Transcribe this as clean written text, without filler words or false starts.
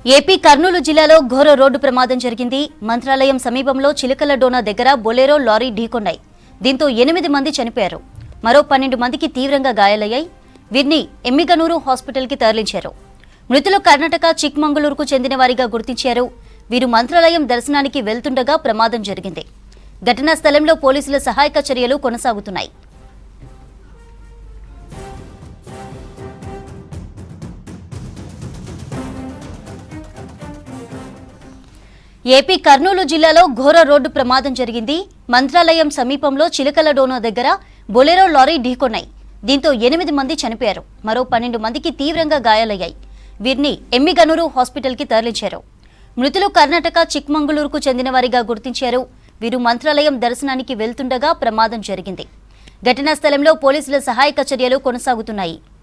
AP Kurnool జిల్లాలో ఘోర road ప్రమాదం జరిగింది. మంత్రాలయం సమీపంలో చిలకల డోనా దగ్గర బొలెరో లారీ ఢీకొన్నాయి. దీంతో 8 మంది చనిపోయారు. మరో 12 మందికి తీవ్రంగా గాయాలయ్యాయి. వీరిని ఎమ్మిగనూరు హాస్పిటల్కి తరలించారు. మృతులు కర్ణాటక చిక్మంగళూరుకు చెందిన వారిగా గుర్తించారు. వీరు మంత్రాలయం దర్శనానికి వెళ్తుండగా ప్రమాదం జరిగింది. ఘటనా స్థలంలో పోలీసుల సహాయక చర్యలు కొనసాగుతున్నాయి. ఏపీ కర్నూలు జిల్లాలో ఘోర రోడ్డు ప్రమాదం జరిగింది. మంత్రాలయం సమీపంలో చిలకల డోనా దగ్గర బొలెరో లారీ ఢీకొన్నాయి. దీంతో 8 మంది చనిపోయారు. మరో 12 మందికి తీవ్రంగా గాయాలయ్యాయి. వీరిని ఎమ్మిగనూరు హాస్పిటల్కి తరలించారు. మృతులు కర్ణాటక చిక్మంగళూరుకు చెందిన వారిగా గుర్తించారు. వీరు మంత్రాలయం దర్శనానికి వెళ్తుండగా ప్రమాదం జరిగింది. ఘటనా స్థలంలో పోలీసుల సహాయక చర్యలు కొనసాగుతున్నాయి.